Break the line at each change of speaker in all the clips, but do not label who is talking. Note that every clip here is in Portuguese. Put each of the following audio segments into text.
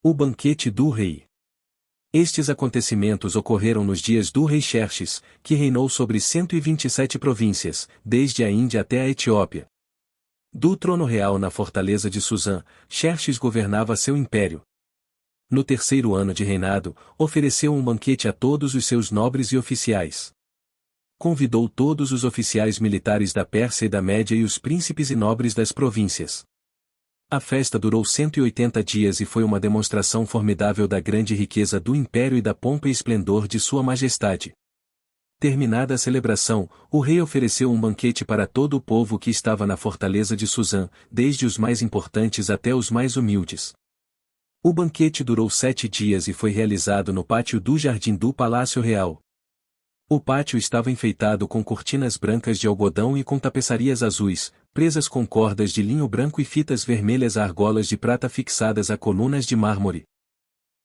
O banquete do rei. Estes acontecimentos ocorreram nos dias do rei Xerxes, que reinou sobre 127 províncias, desde a Índia até a Etiópia. Do trono real na fortaleza de Susã, Xerxes governava seu império. No terceiro ano de reinado, ofereceu um banquete a todos os seus nobres e oficiais. Convidou todos os oficiais militares da Pérsia e da Média e os príncipes e nobres das províncias. A festa durou 180 dias e foi uma demonstração formidável da grande riqueza do império e da pompa e esplendor de sua majestade. Terminada a celebração, o rei ofereceu um banquete para todo o povo que estava na fortaleza de Susã, desde os mais importantes até os mais humildes. O banquete durou 7 dias e foi realizado no pátio do jardim do Palácio Real. O pátio estava enfeitado com cortinas brancas de algodão e com tapeçarias azuis, presas com cordas de linho branco e fitas vermelhas a argolas de prata fixadas a colunas de mármore.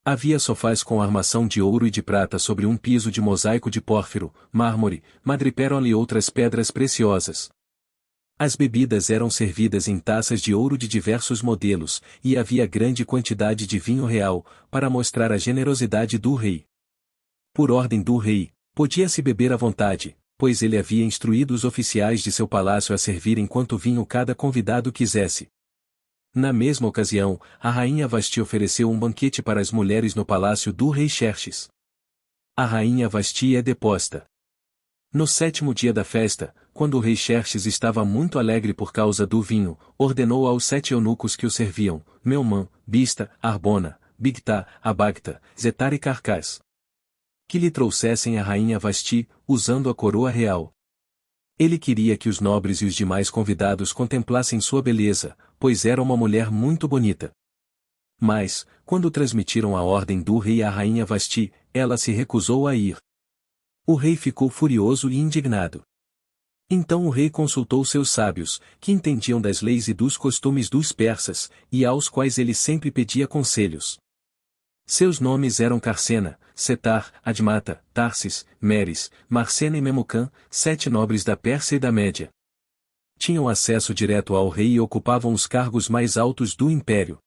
Havia sofás com armação de ouro e de prata sobre um piso de mosaico de pórfiro, mármore, madrepérola e outras pedras preciosas. As bebidas eram servidas em taças de ouro de diversos modelos, e havia grande quantidade de vinho real, para mostrar a generosidade do rei. Por ordem do rei, podia-se beber à vontade, pois ele havia instruído os oficiais de seu palácio a servirem quanto vinho cada convidado quisesse. Na mesma ocasião, a rainha Vasti ofereceu um banquete para as mulheres no palácio do rei Xerxes. A rainha Vasti é deposta. No 7º dia da festa, quando o rei Xerxes estava muito alegre por causa do vinho, ordenou aos 7 eunucos que o serviam, Meumã, Bista, Arbona, Bigtá, Abagta, Zetar e Carcás, que lhe trouxessem a rainha Vasti, usando a coroa real. Ele queria que os nobres e os demais convidados contemplassem sua beleza, pois era uma mulher muito bonita. Mas, quando transmitiram a ordem do rei à rainha Vasti, ela se recusou a ir. O rei ficou furioso e indignado. Então o rei consultou seus sábios, que entendiam das leis e dos costumes dos persas, e aos quais ele sempre pedia conselhos. Seus nomes eram Carcena, Setar, Admata, Tarsis, Meres, Marcena e Memucã, 7 nobres da Pérsia e da Média. Tinham acesso direto ao rei e ocupavam os cargos mais altos do império.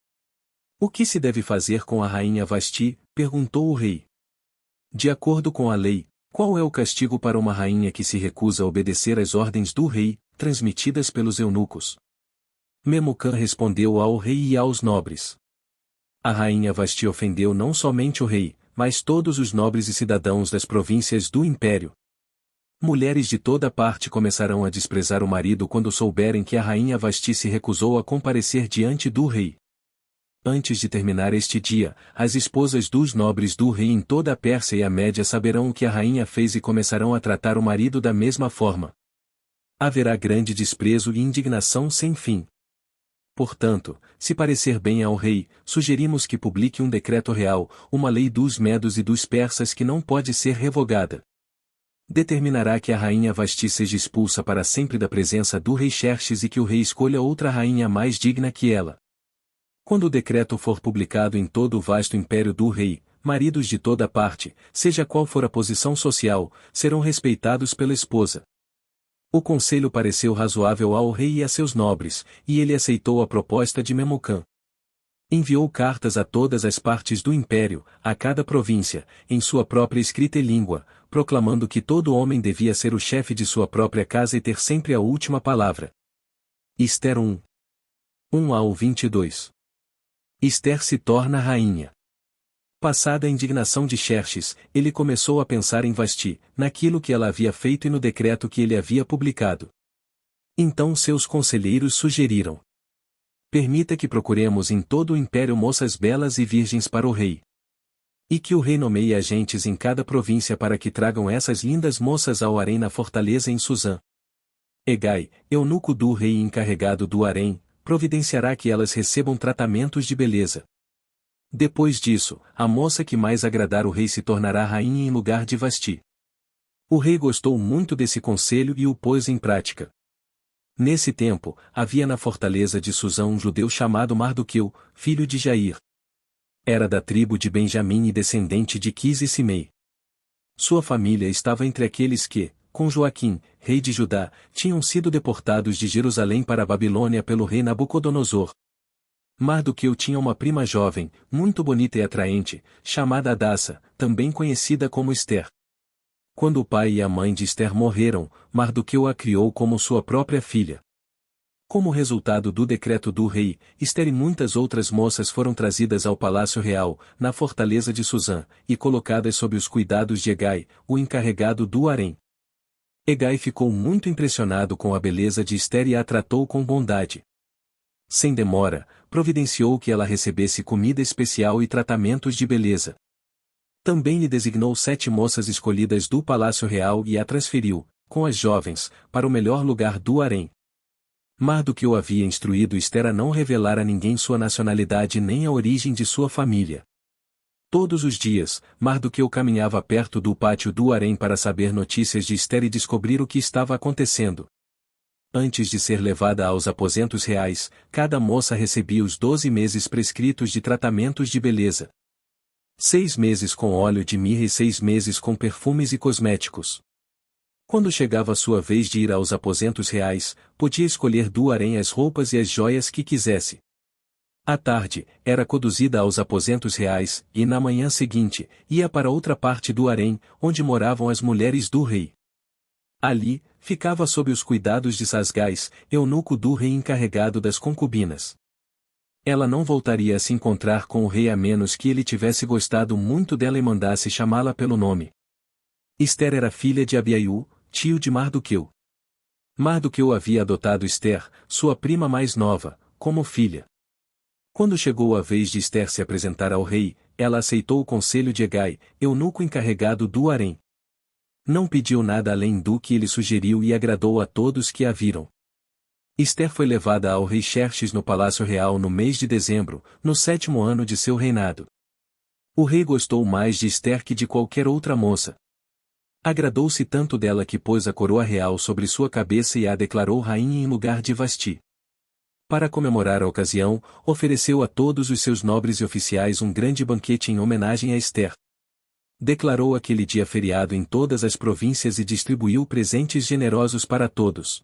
O que se deve fazer com a rainha Vasti? Perguntou o rei. De acordo com a lei, qual é o castigo para uma rainha que se recusa a obedecer às ordens do rei, transmitidas pelos eunucos? Memucã respondeu ao rei e aos nobres. A rainha Vasti ofendeu não somente o rei, mas todos os nobres e cidadãos das províncias do império. Mulheres de toda parte começarão a desprezar o marido quando souberem que a rainha Vasti se recusou a comparecer diante do rei. Antes de terminar este dia, as esposas dos nobres do rei em toda a Pérsia e a Média saberão o que a rainha fez e começarão a tratar o marido da mesma forma. Haverá grande desprezo e indignação sem fim. Portanto, se parecer bem ao rei, sugerimos que publique um decreto real, uma lei dos medos e dos persas que não pode ser revogada. Determinará que a rainha Vasti seja expulsa para sempre da presença do rei Xerxes e que o rei escolha outra rainha mais digna que ela. Quando o decreto for publicado em todo o vasto império do rei, maridos de toda parte, seja qual for a posição social, serão respeitados pela esposa. O conselho pareceu razoável ao rei e a seus nobres, e ele aceitou a proposta de Memucã. Enviou cartas a todas as partes do império, a cada província, em sua própria escrita e língua, proclamando que todo homem devia ser o chefe de sua própria casa e ter sempre a última palavra. Ester 1. 1 ao 22. Ester se torna rainha. Passada a indignação de Xerxes, ele começou a pensar em Vasti, naquilo que ela havia feito e no decreto que ele havia publicado. Então seus conselheiros sugeriram: permita que procuremos em todo o império moças belas e virgens para o rei. E que o rei nomeie agentes em cada província para que tragam essas lindas moças ao harém na fortaleza em Susã. Egai, eunuco do rei e encarregado do harém, providenciará que elas recebam tratamentos de beleza. Depois disso, a moça que mais agradar o rei se tornará rainha em lugar de Vasti. O rei gostou muito desse conselho e o pôs em prática. Nesse tempo, havia na fortaleza de Susã um judeu chamado Mardoqueu, filho de Jair. Era da tribo de Benjamim e descendente de Quis e Simei. Sua família estava entre aqueles que, com Joaquim, rei de Judá, tinham sido deportados de Jerusalém para a Babilônia pelo rei Nabucodonosor. Mardoqueu tinha uma prima jovem, muito bonita e atraente, chamada Hadassa, também conhecida como Ester. Quando o pai e a mãe de Ester morreram, Mardoqueu a criou como sua própria filha. Como resultado do decreto do rei, Ester e muitas outras moças foram trazidas ao palácio real, na fortaleza de Suzã, e colocadas sob os cuidados de Hegai, o encarregado do harém. Hegai ficou muito impressionado com a beleza de Ester e a tratou com bondade. Sem demora, providenciou que ela recebesse comida especial e tratamentos de beleza. Também lhe designou 7 moças escolhidas do palácio real e a transferiu, com as jovens, para o melhor lugar do harém. Mardoqueu havia instruído Ester a não revelar a ninguém sua nacionalidade nem a origem de sua família. Todos os dias, Mardoqueu caminhava perto do pátio do harém para saber notícias de Ester e descobrir o que estava acontecendo. Antes de ser levada aos aposentos reais, cada moça recebia os 12 meses prescritos de tratamentos de beleza. 6 meses com óleo de mirra e 6 meses com perfumes e cosméticos. Quando chegava a sua vez de ir aos aposentos reais, podia escolher do harém as roupas e as joias que quisesse. À tarde, era conduzida aos aposentos reais, e na manhã seguinte, ia para outra parte do harém, onde moravam as mulheres do rei. Ali, ficava sob os cuidados de Sasgás, eunuco do rei encarregado das concubinas. Ela não voltaria a se encontrar com o rei a menos que ele tivesse gostado muito dela e mandasse chamá-la pelo nome. Ester era filha de Abiaiú, tio de Mardoqueu. Mardoqueu havia adotado Ester, sua prima mais nova, como filha. Quando chegou a vez de Ester se apresentar ao rei, ela aceitou o conselho de Hegai, eunuco encarregado do harém. Não pediu nada além do que ele sugeriu e agradou a todos que a viram. Ester foi levada ao rei Xerxes no palácio real no mês de dezembro, no 7º ano de seu reinado. O rei gostou mais de Ester que de qualquer outra moça. Agradou-se tanto dela que pôs a coroa real sobre sua cabeça e a declarou rainha em lugar de Vasti. Para comemorar a ocasião, ofereceu a todos os seus nobres e oficiais um grande banquete em homenagem a Ester. Declarou aquele dia feriado em todas as províncias e distribuiu presentes generosos para todos.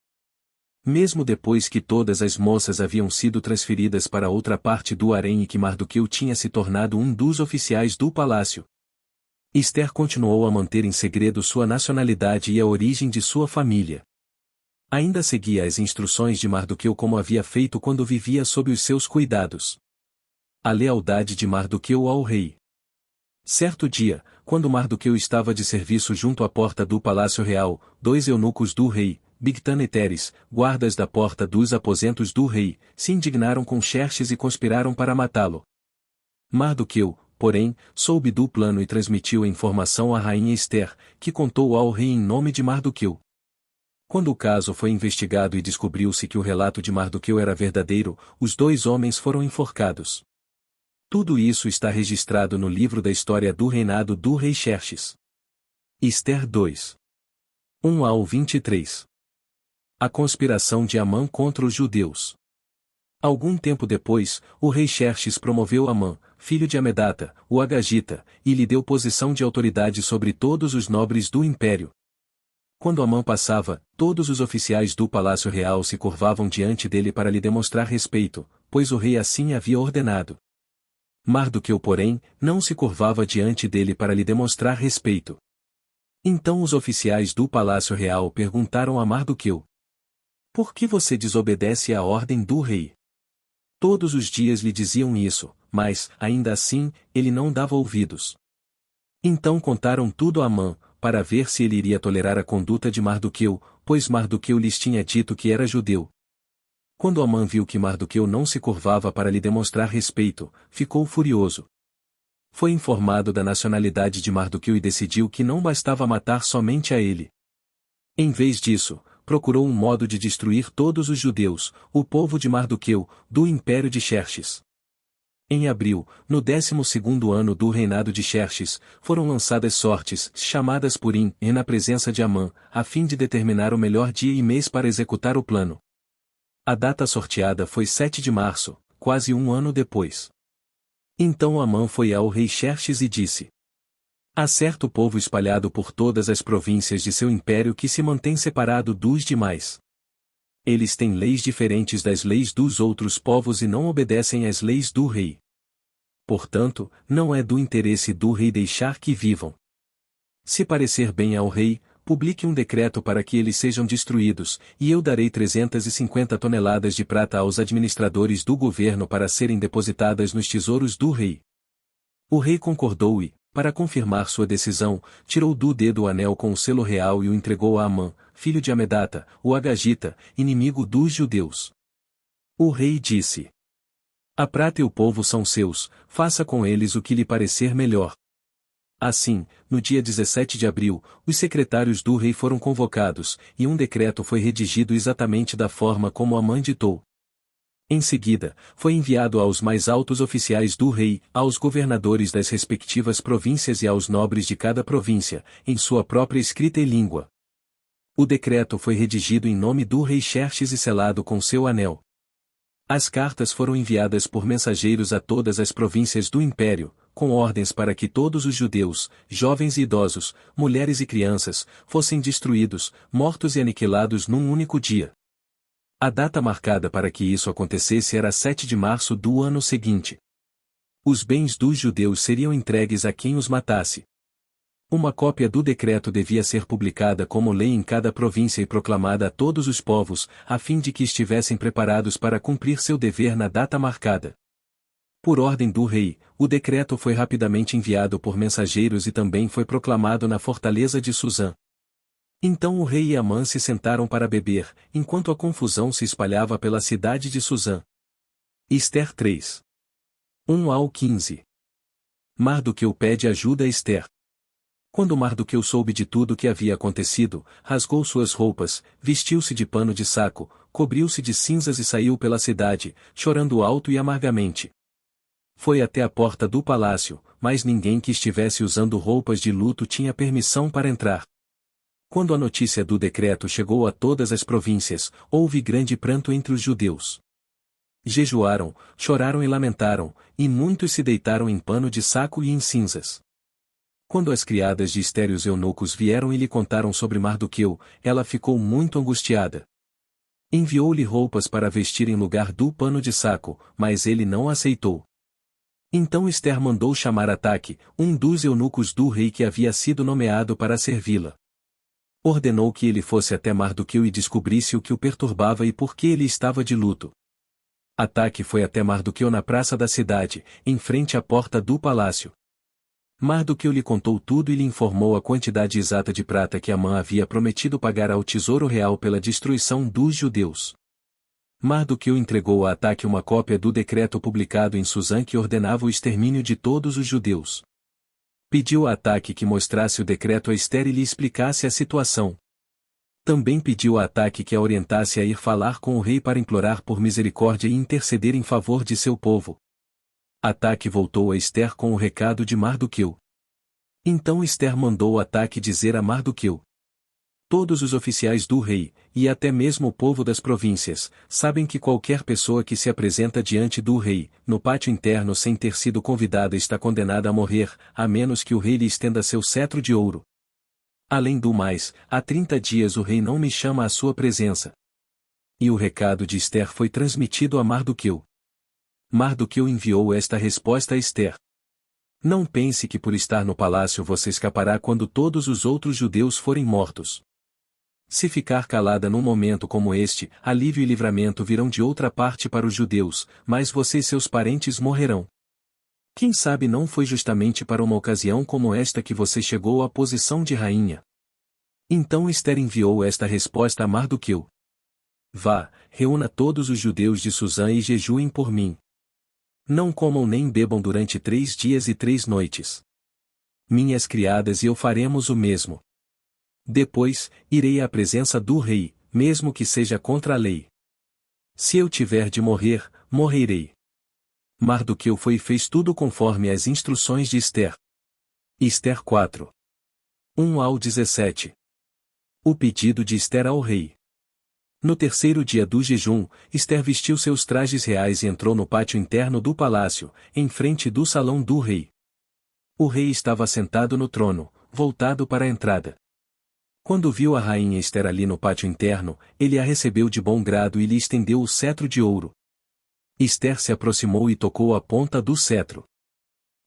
Mesmo depois que todas as moças haviam sido transferidas para outra parte do harém e que Mardoqueu tinha se tornado um dos oficiais do palácio, Ester continuou a manter em segredo sua nacionalidade e a origem de sua família. Ainda seguia as instruções de Mardoqueu como havia feito quando vivia sob os seus cuidados. A lealdade de Mardoqueu ao rei. Certo dia, quando Mardoqueu estava de serviço junto à porta do palácio real, 2 eunucos do rei, Bigtan e Teres, guardas da porta dos aposentos do rei, se indignaram com Xerxes e conspiraram para matá-lo. Mardoqueu, porém, soube do plano e transmitiu a informação à rainha Ester, que contou ao rei em nome de Mardoqueu. Quando o caso foi investigado e descobriu-se que o relato de Mardoqueu era verdadeiro, os 2 homens foram enforcados. Tudo isso está registrado no livro da história do reinado do rei Xerxes. Ester 2. 1 ao 23. A conspiração de Amã contra os judeus. Algum tempo depois, o rei Xerxes promoveu Amã, filho de Amedata, o Agagita, e lhe deu posição de autoridade sobre todos os nobres do império. Quando Amã passava, todos os oficiais do palácio real se curvavam diante dele para lhe demonstrar respeito, pois o rei assim havia ordenado. Mardoqueu, porém, não se curvava diante dele para lhe demonstrar respeito. Então os oficiais do palácio real perguntaram a Mardoqueu: por que você desobedece à ordem do rei? Todos os dias lhe diziam isso, mas, ainda assim, ele não dava ouvidos. Então contaram tudo a Amã, para ver se ele iria tolerar a conduta de Mardoqueu, pois Mardoqueu lhes tinha dito que era judeu. Quando Amã viu que Mardoqueu não se curvava para lhe demonstrar respeito, ficou furioso. Foi informado da nacionalidade de Mardoqueu e decidiu que não bastava matar somente a ele. Em vez disso, procurou um modo de destruir todos os judeus, o povo de Mardoqueu, do império de Xerxes. Em abril, no 12º ano do reinado de Xerxes, foram lançadas sortes, chamadas Purim, e na presença de Amã, a fim de determinar o melhor dia e mês para executar o plano. A data sorteada foi 7 de março, quase um ano depois. Então Amã foi ao rei Xerxes e disse: há certo povo espalhado por todas as províncias de seu império que se mantém separado dos demais. Eles têm leis diferentes das leis dos outros povos e não obedecem às leis do rei. Portanto, não é do interesse do rei deixar que vivam. Se parecer bem ao rei, publique um decreto para que eles sejam destruídos, e eu darei 350 toneladas de prata aos administradores do governo para serem depositadas nos tesouros do rei. O rei concordou e, para confirmar sua decisão, tirou do dedo o anel com o selo real e o entregou a Amã, filho de Amedata, o Agagita, inimigo dos judeus. O rei disse: A prata e o povo são seus, faça com eles o que lhe parecer melhor. Assim, no dia 17 de abril, os secretários do rei foram convocados, e um decreto foi redigido exatamente da forma como Amã ditou. Em seguida, foi enviado aos mais altos oficiais do rei, aos governadores das respectivas províncias e aos nobres de cada província, em sua própria escrita e língua. O decreto foi redigido em nome do rei Xerxes e selado com seu anel. As cartas foram enviadas por mensageiros a todas as províncias do império, com ordens para que todos os judeus, jovens e idosos, mulheres e crianças, fossem destruídos, mortos e aniquilados num único dia. A data marcada para que isso acontecesse era 7 de março do ano seguinte. Os bens dos judeus seriam entregues a quem os matasse. Uma cópia do decreto devia ser publicada como lei em cada província e proclamada a todos os povos, a fim de que estivessem preparados para cumprir seu dever na data marcada. Por ordem do rei, o decreto foi rapidamente enviado por mensageiros e também foi proclamado na fortaleza de Suzã. Então o rei e Amã se sentaram para beber, enquanto a confusão se espalhava pela cidade de Suzã. Ester 3. 1 ao 15. Mardoqueu pede ajuda a Ester. Quando Mardoqueu soube de tudo o que havia acontecido, rasgou suas roupas, vestiu-se de pano de saco, cobriu-se de cinzas e saiu pela cidade, chorando alto e amargamente. Foi até a porta do palácio, mas ninguém que estivesse usando roupas de luto tinha permissão para entrar. Quando a notícia do decreto chegou a todas as províncias, houve grande pranto entre os judeus. Jejuaram, choraram e lamentaram, e muitos se deitaram em pano de saco e em cinzas. Quando as criadas de Ester e os eunucos vieram e lhe contaram sobre Mardoqueu, ela ficou muito angustiada. Enviou-lhe roupas para vestir em lugar do pano de saco, mas ele não aceitou. Então Ester mandou chamar Ataque, um dos eunucos do rei que havia sido nomeado para servi-la. Ordenou que ele fosse até Mardoqueu e descobrisse o que o perturbava e por que ele estava de luto. Ataque foi até Mardoqueu na praça da cidade, em frente à porta do palácio. Mardoqueu lhe contou tudo e lhe informou a quantidade exata de prata que Amã havia prometido pagar ao tesouro real pela destruição dos judeus. Mardoqueu entregou a Ataque uma cópia do decreto publicado em Suzã que ordenava o extermínio de todos os judeus. Pediu a Ataque que mostrasse o decreto a Ester e lhe explicasse a situação. Também pediu a Ataque que a orientasse a ir falar com o rei para implorar por misericórdia e interceder em favor de seu povo. Ataque voltou a Ester com o recado de Mardoqueu. Então Ester mandou Ataque dizer a Mardoqueu: Todos os oficiais do rei, e até mesmo o povo das províncias, sabem que qualquer pessoa que se apresenta diante do rei, no pátio interno sem ter sido convidada está condenada a morrer, a menos que o rei lhe estenda seu cetro de ouro. Além do mais, há 30 dias o rei não me chama à sua presença. E o recado de Ester foi transmitido a Mardoqueu. Mardoqueu enviou esta resposta a Ester: Não pense que por estar no palácio você escapará quando todos os outros judeus forem mortos. Se ficar calada num momento como este, alívio e livramento virão de outra parte para os judeus, mas você e seus parentes morrerão. Quem sabe não foi justamente para uma ocasião como esta que você chegou à posição de rainha. Então Ester enviou esta resposta a Mardoqueu: Vá, reúna todos os judeus de Suzã e jejuem por mim. Não comam nem bebam durante 3 dias e 3 noites. Minhas criadas e eu faremos o mesmo. Depois, irei à presença do rei, mesmo que seja contra a lei. Se eu tiver de morrer, morrerei. Mardoqueu foi e fez tudo conforme as instruções de Ester. Ester 4. 1 ao 17. O pedido de Ester ao rei. No terceiro dia do jejum, Ester vestiu seus trajes reais e entrou no pátio interno do palácio, em frente do salão do rei. O rei estava sentado no trono, voltado para a entrada. Quando viu a rainha Ester ali no pátio interno, ele a recebeu de bom grado e lhe estendeu o cetro de ouro. Ester se aproximou e tocou a ponta do cetro.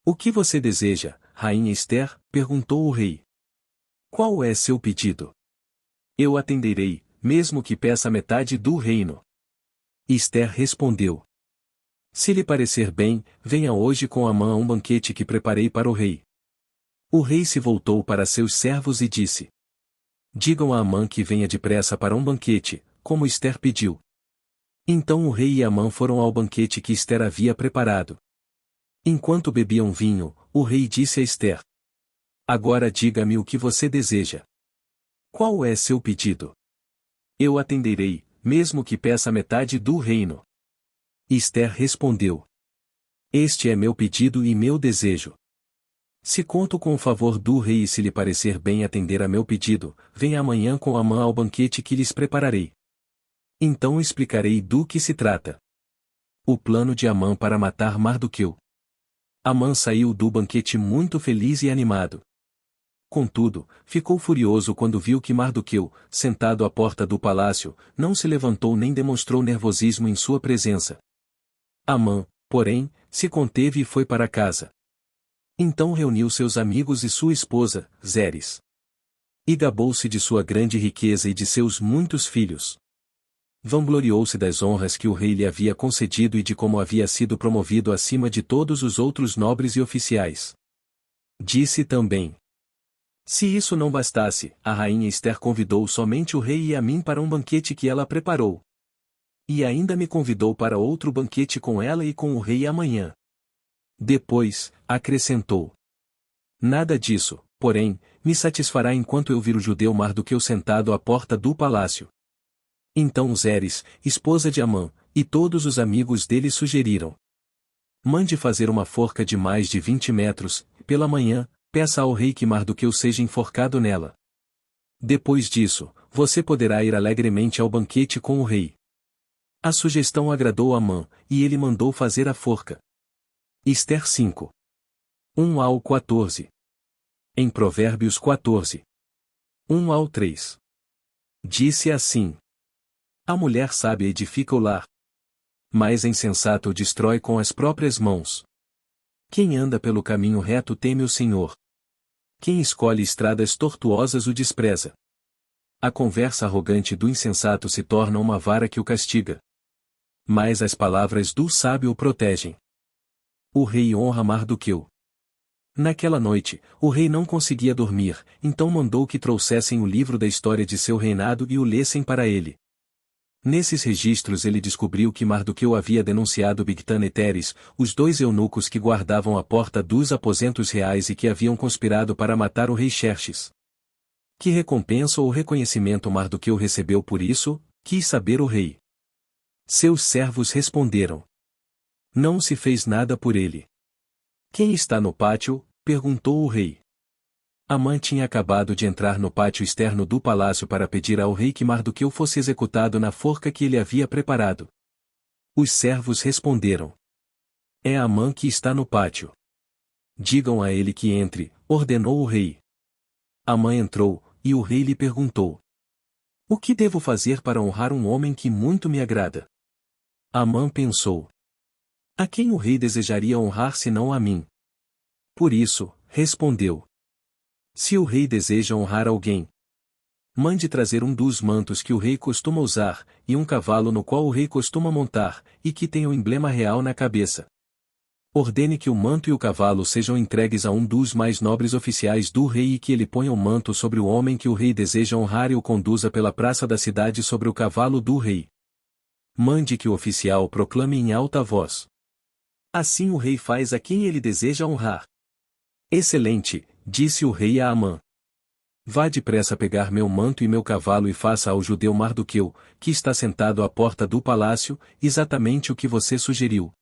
"O que você deseja, rainha Ester?" perguntou o rei. "Qual é seu pedido?" "Eu atenderei, mesmo que peça metade do reino." Ester respondeu: "Se lhe parecer bem, venha hoje com Amã a um banquete que preparei para o rei." O rei se voltou para seus servos e disse: "Digam a Amã que venha depressa para um banquete, como Ester pediu." Então o rei e Amã foram ao banquete que Ester havia preparado. Enquanto bebiam vinho, o rei disse a Ester: "Agora diga-me o que você deseja. Qual é seu pedido? Eu atenderei, mesmo que peça metade do reino." Ester respondeu: "Este é meu pedido e meu desejo. Se conto com o favor do rei e se lhe parecer bem atender a meu pedido, venha amanhã com Amã ao banquete que lhes prepararei. Então explicarei do que se trata." O plano de Amã para matar Mardoqueu. Amã saiu do banquete muito feliz e animado. Contudo, ficou furioso quando viu que Mardoqueu, sentado à porta do palácio, não se levantou nem demonstrou nervosismo em sua presença. Amã, porém, se conteve e foi para casa. Então reuniu seus amigos e sua esposa, Zeres. E gabou-se de sua grande riqueza e de seus muitos filhos. Vangloriou-se das honras que o rei lhe havia concedido e de como havia sido promovido acima de todos os outros nobres e oficiais. Disse também: "Se isso não bastasse, a rainha Ester convidou somente o rei e a mim para um banquete que ela preparou. E ainda me convidou para outro banquete com ela e com o rei amanhã." Depois, acrescentou: "Nada disso, porém, me satisfará enquanto eu vir o judeu Mardoqueu sentado à porta do palácio." Então Zeres, esposa de Amã, e todos os amigos dele sugeriram: "Mande fazer uma forca de mais de 20 metros, pela manhã, peça ao rei que Mardoqueu seja enforcado nela. Depois disso, você poderá ir alegremente ao banquete com o rei." A sugestão agradou a Amã, e ele mandou fazer a forca. Ester 5. 1 ao 14. Em Provérbios 14. 1 ao 3. Disse assim: "A mulher sábia edifica o lar, mas a insensata o destrói com as próprias mãos. Quem anda pelo caminho reto teme o Senhor. Quem escolhe estradas tortuosas o despreza. A conversa arrogante do insensato se torna uma vara que o castiga, mas as palavras do sábio o protegem." O rei honra Mardoqueu. Naquela noite, o rei não conseguia dormir, então mandou que trouxessem o livro da história de seu reinado e o lessem para ele. Nesses registros ele descobriu que Mardoqueu havia denunciado Bigtan e Teres, os dois eunucos que guardavam a porta dos aposentos reais e que haviam conspirado para matar o rei Xerxes. Que recompensa ou reconhecimento Mardoqueu recebeu por isso? Quis saber o rei. Seus servos responderam: "Não se fez nada por ele." "Quem está no pátio?" perguntou o rei. Amã tinha acabado de entrar no pátio externo do palácio para pedir ao rei que Mardoqueu fosse executado na forca que ele havia preparado. Os servos responderam: "É Amã que está no pátio." "Digam a ele que entre", ordenou o rei. Amã entrou, e o rei lhe perguntou: "O que devo fazer para honrar um homem que muito me agrada?" Amã pensou: "A quem o rei desejaria honrar senão a mim?" Por isso, respondeu: "Se o rei deseja honrar alguém, mande trazer um dos mantos que o rei costuma usar, e um cavalo no qual o rei costuma montar, e que tenha o emblema real na cabeça. Ordene que o manto e o cavalo sejam entregues a um dos mais nobres oficiais do rei e que ele ponha o manto sobre o homem que o rei deseja honrar e o conduza pela praça da cidade sobre o cavalo do rei. Mande que o oficial proclame em alta voz: Assim o rei faz a quem ele deseja honrar." "Excelente", disse o rei a Amã. "Vá depressa pegar meu manto e meu cavalo e faça ao judeu Mardoqueu, que está sentado à porta do palácio, exatamente o que você sugeriu.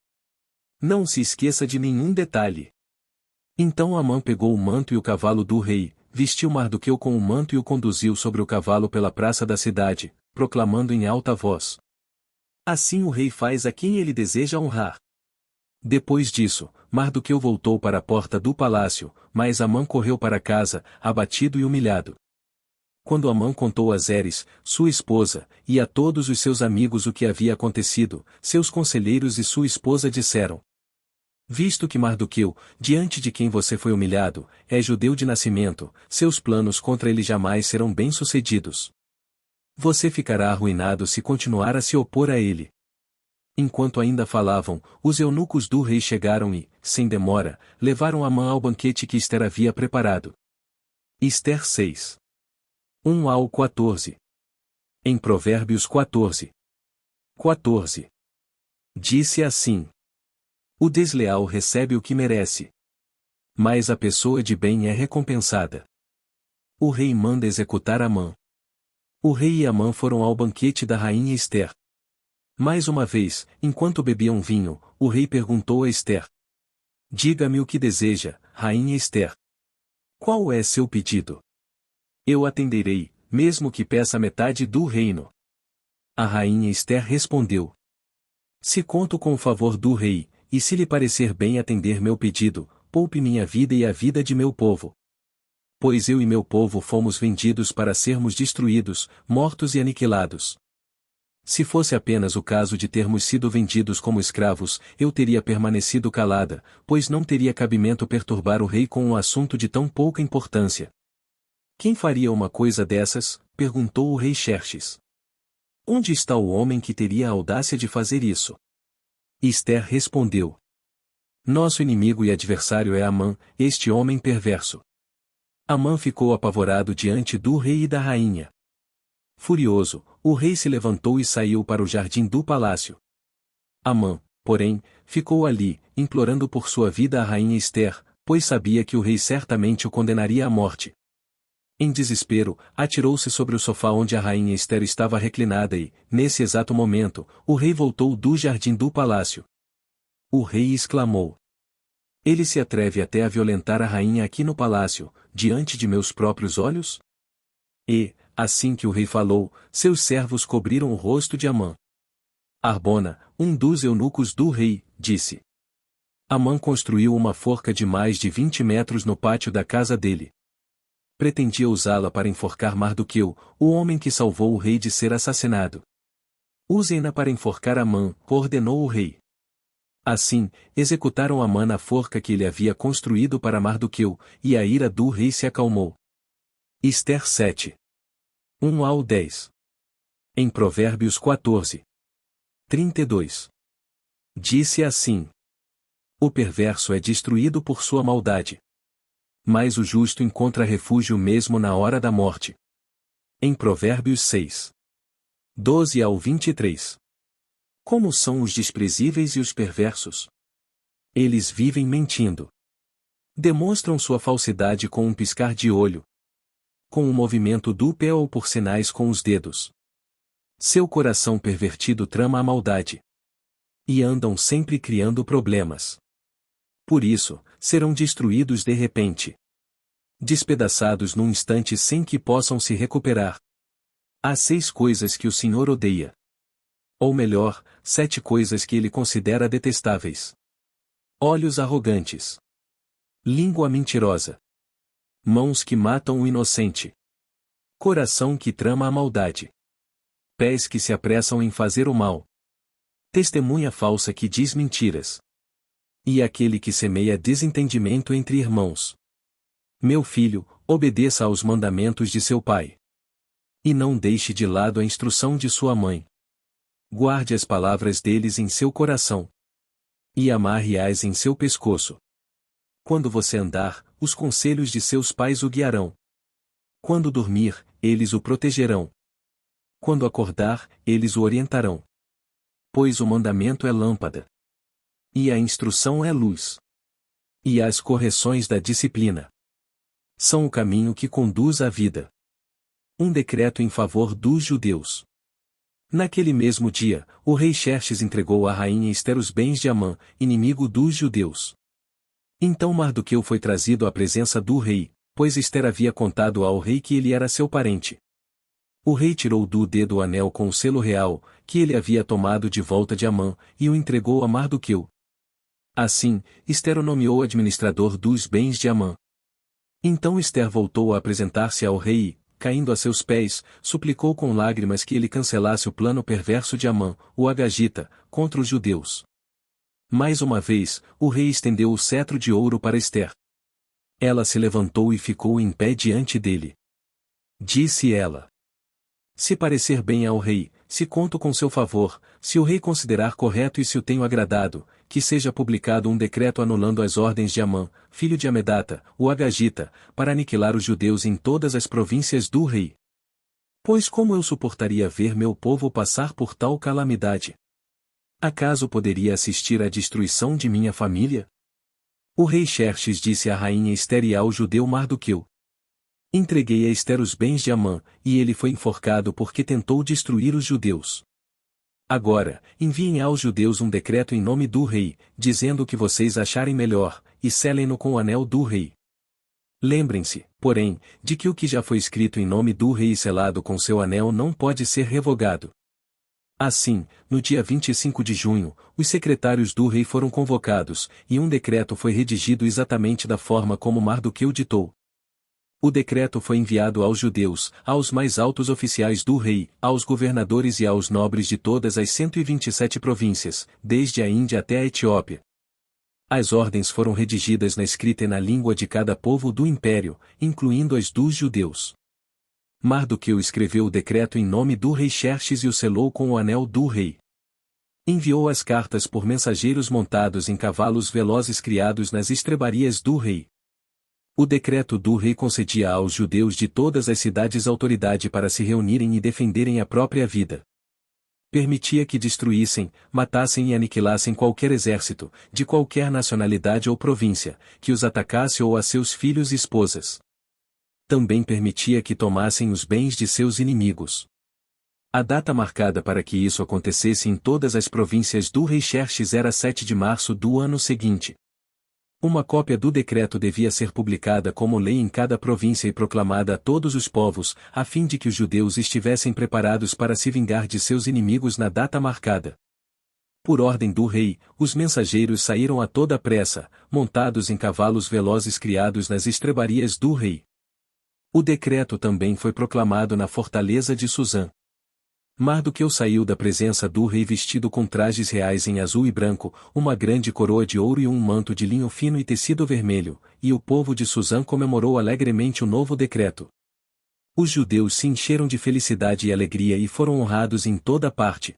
Não se esqueça de nenhum detalhe." Então Amã pegou o manto e o cavalo do rei, vestiu Mardoqueu com o manto e o conduziu sobre o cavalo pela praça da cidade, proclamando em alta voz: "Assim o rei faz a quem ele deseja honrar." Depois disso, Mardoqueu voltou para a porta do palácio, mas Amã correu para casa, abatido e humilhado. Quando Amã contou a Zeres, sua esposa, e a todos os seus amigos o que havia acontecido, seus conselheiros e sua esposa disseram: Visto que Mardoqueu, diante de quem você foi humilhado, é judeu de nascimento, seus planos contra ele jamais serão bem-sucedidos. Você ficará arruinado se continuar a se opor a ele. Enquanto ainda falavam, os eunucos do rei chegaram e, sem demora, levaram Amã ao banquete que Ester havia preparado. Ester 6. 1 ao 14. Em Provérbios 14. 14. Disse assim: O desleal recebe o que merece, mas a pessoa de bem é recompensada. O rei manda executar Amã. O rei e Amã foram ao banquete da rainha Ester. Mais uma vez, enquanto bebiam vinho, o rei perguntou a Ester: Diga-me o que deseja, rainha Ester. Qual é seu pedido? Eu atenderei, mesmo que peça metade do reino. A rainha Ester respondeu: Se conto com o favor do rei, e se lhe parecer bem atender meu pedido, poupe minha vida e a vida de meu povo. Pois eu e meu povo fomos vendidos para sermos destruídos, mortos e aniquilados. Se fosse apenas o caso de termos sido vendidos como escravos, eu teria permanecido calada, pois não teria cabimento perturbar o rei com um assunto de tão pouca importância. Quem faria uma coisa dessas? Perguntou o rei Xerxes. Onde está o homem que teria a audácia de fazer isso? Ester respondeu: Nosso inimigo e adversário é Amã, este homem perverso. Amã ficou apavorado diante do rei e da rainha. Furioso, o rei se levantou e saiu para o jardim do palácio. Amã, porém, ficou ali, implorando por sua vida a rainha Ester, pois sabia que o rei certamente o condenaria à morte. Em desespero, atirou-se sobre o sofá onde a rainha Ester estava reclinada e, nesse exato momento, o rei voltou do jardim do palácio. O rei exclamou: Ele se atreve até a violentar a rainha aqui no palácio, diante de meus próprios olhos? E, assim que o rei falou, seus servos cobriram o rosto de Amã. Arbona, um dos eunucos do rei, disse: Amã construiu uma forca de mais de 20 metros no pátio da casa dele. Pretendia usá-la para enforcar Mardoqueu, o homem que salvou o rei de ser assassinado. Usem-na para enforcar Amã, ordenou o rei. Assim, executaram Amã na forca que ele havia construído para Mardoqueu, e a ira do rei se acalmou. Ester 7. 1 ao 10. Em Provérbios 14. 32. Disse assim: O perverso é destruído por sua maldade, mas o justo encontra refúgio mesmo na hora da morte. Em Provérbios 6. 12 ao 23. Como são os desprezíveis e os perversos? Eles vivem mentindo. Demonstram sua falsidade com um piscar de olho, com o movimento do pé ou por sinais com os dedos. Seu coração pervertido trama a maldade. E andam sempre criando problemas. Por isso, serão destruídos de repente. Despedaçados num instante sem que possam se recuperar. Há 6 coisas que o Senhor odeia. Ou melhor, 7 coisas que ele considera detestáveis: olhos arrogantes, língua mentirosa, mãos que matam o inocente, coração que trama a maldade, pés que se apressam em fazer o mal, testemunha falsa que diz mentiras, e aquele que semeia desentendimento entre irmãos. Meu filho, obedeça aos mandamentos de seu pai. E não deixe de lado a instrução de sua mãe. Guarde as palavras deles em seu coração. E amarre-as em seu pescoço. Quando você andar, os conselhos de seus pais o guiarão. Quando dormir, eles o protegerão. Quando acordar, eles o orientarão. Pois o mandamento é lâmpada. E a instrução é luz. E as correções da disciplina são o caminho que conduz à vida. Um decreto em favor dos judeus. Naquele mesmo dia, o rei Xerxes entregou à rainha Ester os bens de Amã, inimigo dos judeus. Então Mardoqueu foi trazido à presença do rei, pois Ester havia contado ao rei que ele era seu parente. O rei tirou do dedo o anel com o selo real, que ele havia tomado de volta de Amã, e o entregou a Mardoqueu. Assim, Ester o nomeou administrador dos bens de Amã. Então Ester voltou a apresentar-se ao rei e, caindo a seus pés, suplicou com lágrimas que ele cancelasse o plano perverso de Amã, o Agagita, contra os judeus. Mais uma vez, o rei estendeu o cetro de ouro para Ester. Ela se levantou e ficou em pé diante dele. Disse ela: se parecer bem ao rei, se conto com seu favor, se o rei considerar correto e se o tenho agradado, que seja publicado um decreto anulando as ordens de Amã, filho de Amedata, o Agagita, para aniquilar os judeus em todas as províncias do rei. Pois como eu suportaria ver meu povo passar por tal calamidade? Acaso poderia assistir à destruição de minha família? O rei Xerxes disse à rainha Ester e ao judeu Mardoqueu: entreguei a Ester os bens de Amã, e ele foi enforcado porque tentou destruir os judeus. Agora, enviem aos judeus um decreto em nome do rei, dizendo o que vocês acharem melhor, e selem-no com o anel do rei. Lembrem-se, porém, de que o que já foi escrito em nome do rei e selado com seu anel não pode ser revogado. Assim, no dia 25 de junho, os secretários do rei foram convocados, e um decreto foi redigido exatamente da forma como Mardoqueu ditou. O decreto foi enviado aos judeus, aos mais altos oficiais do rei, aos governadores e aos nobres de todas as 127 províncias, desde a Índia até a Etiópia. As ordens foram redigidas na escrita e na língua de cada povo do império, incluindo as dos judeus. Mardoqueu escreveu o decreto em nome do rei Xerxes e o selou com o anel do rei. Enviou as cartas por mensageiros montados em cavalos velozes criados nas estrebarias do rei. O decreto do rei concedia aos judeus de todas as cidades autoridade para se reunirem e defenderem a própria vida. Permitia que destruíssem, matassem e aniquilassem qualquer exército, de qualquer nacionalidade ou província, que os atacasse ou a seus filhos e esposas. Também permitia que tomassem os bens de seus inimigos. A data marcada para que isso acontecesse em todas as províncias do rei Xerxes era 7 de março do ano seguinte. Uma cópia do decreto devia ser publicada como lei em cada província e proclamada a todos os povos, a fim de que os judeus estivessem preparados para se vingar de seus inimigos na data marcada. Por ordem do rei, os mensageiros saíram a toda pressa, montados em cavalos velozes criados nas estrebarias do rei. O decreto também foi proclamado na fortaleza de Suzã. Mardoqueu saiu da presença do rei vestido com trajes reais em azul e branco, uma grande coroa de ouro e um manto de linho fino e tecido vermelho, e o povo de Suzã comemorou alegremente o novo decreto. Os judeus se encheram de felicidade e alegria e foram honrados em toda parte.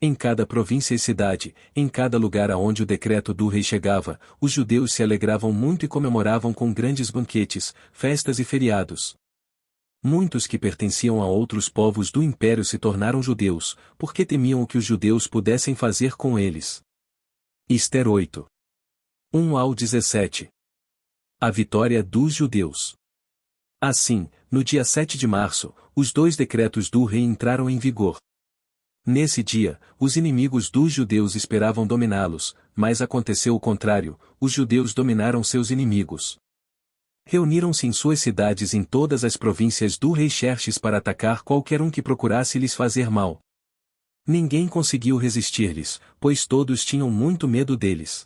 Em cada província e cidade, em cada lugar aonde o decreto do rei chegava, os judeus se alegravam muito e comemoravam com grandes banquetes, festas e feriados. Muitos que pertenciam a outros povos do império se tornaram judeus, porque temiam o que os judeus pudessem fazer com eles. Ester 8. 1 ao 17. A vitória dos judeus. Assim, no dia 7 de março, os 2 decretos do rei entraram em vigor. Nesse dia, os inimigos dos judeus esperavam dominá-los, mas aconteceu o contrário, os judeus dominaram seus inimigos. Reuniram-se em suas cidades em todas as províncias do rei Xerxes para atacar qualquer um que procurasse lhes fazer mal. Ninguém conseguiu resistir-lhes, pois todos tinham muito medo deles.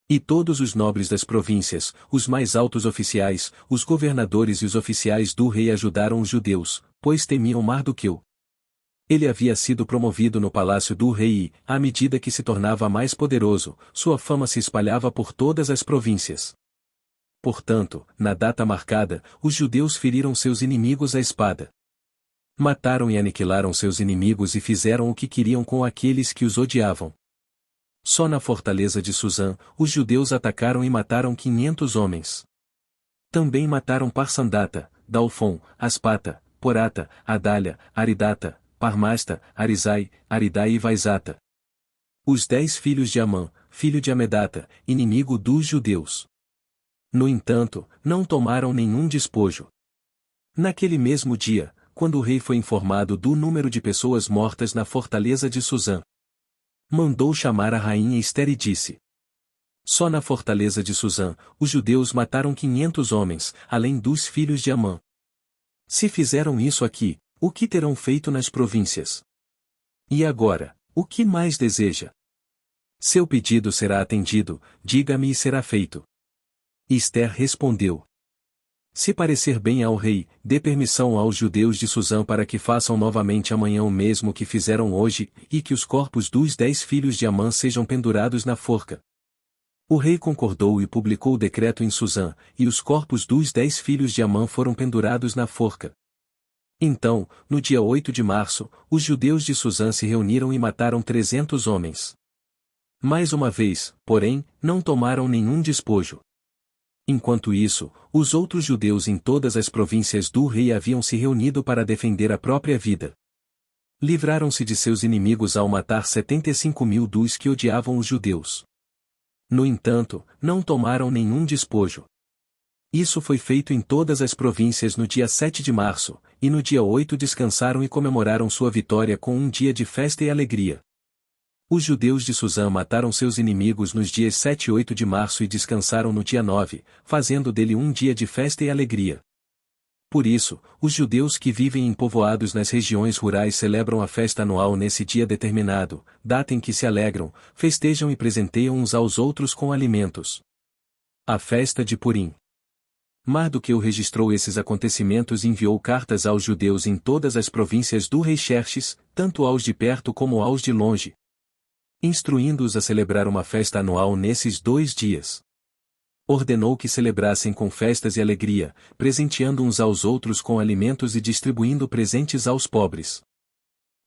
E todos os nobres das províncias, os mais altos oficiais, os governadores e os oficiais do rei ajudaram os judeus, pois temiam Mardoqueu. Ele havia sido promovido no palácio do rei e, à medida que se tornava mais poderoso, sua fama se espalhava por todas as províncias. Portanto, na data marcada, os judeus feriram seus inimigos à espada. Mataram e aniquilaram seus inimigos e fizeram o que queriam com aqueles que os odiavam. Só na fortaleza de Suzã, os judeus atacaram e mataram 500 homens. Também mataram Parsandata, Dalfon, Aspata, Porata, Adália, Aridata, Parmasta, Arizai, Aridai e Vaizata. Os 10 filhos de Amã, filho de Amedata, inimigo dos judeus. No entanto, não tomaram nenhum despojo. Naquele mesmo dia, quando o rei foi informado do número de pessoas mortas na fortaleza de Suzã, mandou chamar a rainha Ester e disse: só na fortaleza de Suzã, os judeus mataram 500 homens, além dos filhos de Amã. Se fizeram isso aqui, o que terão feito nas províncias? E agora, o que mais deseja? Seu pedido será atendido, diga-me e será feito. Ester respondeu: Se parecer bem ao rei, dê permissão aos judeus de Susã para que façam novamente amanhã o mesmo que fizeram hoje, e que os corpos dos 10 filhos de Amã sejam pendurados na forca. O rei concordou e publicou o decreto em Susã, e os corpos dos 10 filhos de Amã foram pendurados na forca. Então, no dia 8 de março, os judeus de Susã se reuniram e mataram 300 homens. Mais uma vez, porém, não tomaram nenhum despojo. Enquanto isso, os outros judeus em todas as províncias do rei haviam se reunido para defender a própria vida. Livraram-se de seus inimigos ao matar 75.000 dos que odiavam os judeus. No entanto, não tomaram nenhum despojo. Isso foi feito em todas as províncias no dia 7 de março, e no dia 8 descansaram e comemoraram sua vitória com um dia de festa e alegria. Os judeus de Susã mataram seus inimigos nos dias 7 e 8 de março e descansaram no dia 9, fazendo dele um dia de festa e alegria. Por isso, os judeus que vivem em povoados nas regiões rurais celebram a festa anual nesse dia determinado, data em que se alegram, festejam e presenteiam uns aos outros com alimentos. A festa de Purim. Mardoqueu registrou esses acontecimentos e enviou cartas aos judeus em todas as províncias do rei Xerxes, tanto aos de perto como aos de longe, instruindo-os a celebrar uma festa anual nesses 2 dias. Ordenou que celebrassem com festas e alegria, presenteando uns aos outros com alimentos e distribuindo presentes aos pobres.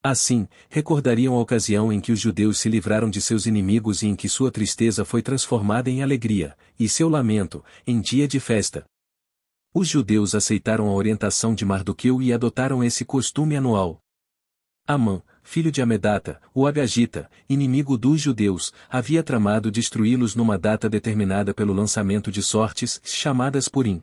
Assim, recordariam a ocasião em que os judeus se livraram de seus inimigos e em que sua tristeza foi transformada em alegria, e seu lamento, em dia de festa. Os judeus aceitaram a orientação de Mardoqueu e adotaram esse costume anual. Amã, filho de Amedata, o Agagita, inimigo dos judeus, havia tramado destruí-los numa data determinada pelo lançamento de sortes, chamadas Purim.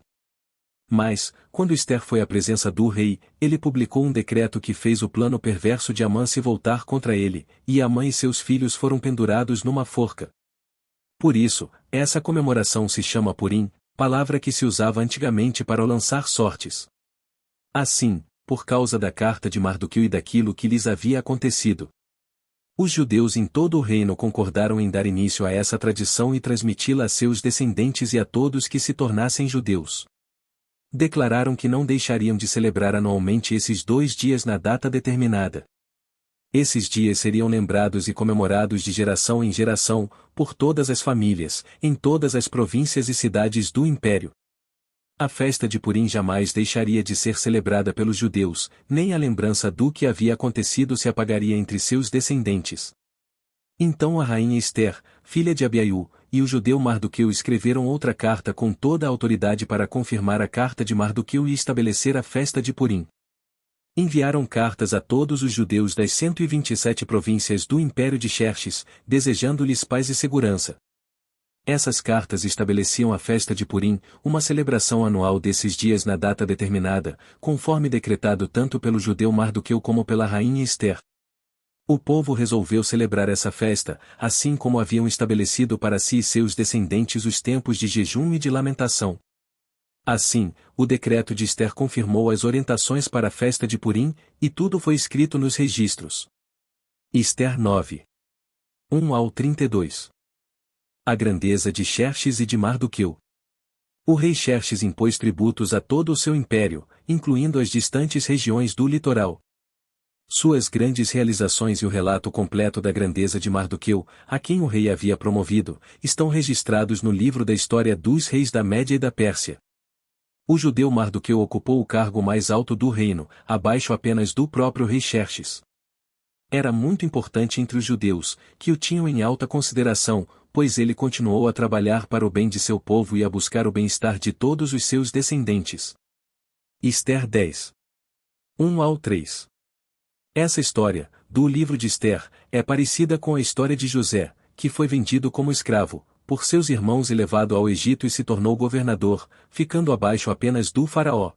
Mas, quando Ester foi à presença do rei, ele publicou um decreto que fez o plano perverso de Amã se voltar contra ele, e Amã e seus filhos foram pendurados numa forca. Por isso, essa comemoração se chama Purim, palavra que se usava antigamente para lançar sortes. Assim, por causa da carta de Mardoqueu e daquilo que lhes havia acontecido, os judeus em todo o reino concordaram em dar início a essa tradição e transmiti-la a seus descendentes e a todos que se tornassem judeus. Declararam que não deixariam de celebrar anualmente esses 2 dias na data determinada. Esses dias seriam lembrados e comemorados de geração em geração, por todas as famílias, em todas as províncias e cidades do império. A festa de Purim jamais deixaria de ser celebrada pelos judeus, nem a lembrança do que havia acontecido se apagaria entre seus descendentes. Então a rainha Ester, filha de Abiaiú, e o judeu Mardoqueu escreveram outra carta com toda a autoridade para confirmar a carta de Mardoqueu e estabelecer a festa de Purim. Enviaram cartas a todos os judeus das 127 províncias do Império de Xerxes, desejando-lhes paz e segurança. Essas cartas estabeleciam a festa de Purim, uma celebração anual desses dias na data determinada, conforme decretado tanto pelo judeu Mardoqueu como pela rainha Ester. O povo resolveu celebrar essa festa, assim como haviam estabelecido para si e seus descendentes os tempos de jejum e de lamentação. Assim, o decreto de Ester confirmou as orientações para a festa de Purim, e tudo foi escrito nos registros. Ester 9. 1 ao 32. A grandeza de Xerxes e de Mardoqueu. O rei Xerxes impôs tributos a todo o seu império, incluindo as distantes regiões do litoral. Suas grandes realizações e o relato completo da grandeza de Mardoqueu, a quem o rei havia promovido, estão registrados no livro da história dos reis da Média e da Pérsia. O judeu Mardoqueu ocupou o cargo mais alto do reino, abaixo apenas do próprio rei Xerxes. Era muito importante entre os judeus, que o tinham em alta consideração, pois ele continuou a trabalhar para o bem de seu povo e a buscar o bem-estar de todos os seus descendentes. Ester 10. 1 ao 3. Essa história, do livro de Ester, é parecida com a história de José, que foi vendido como escravo, por seus irmãos e levado ao Egito e se tornou governador, ficando abaixo apenas do faraó.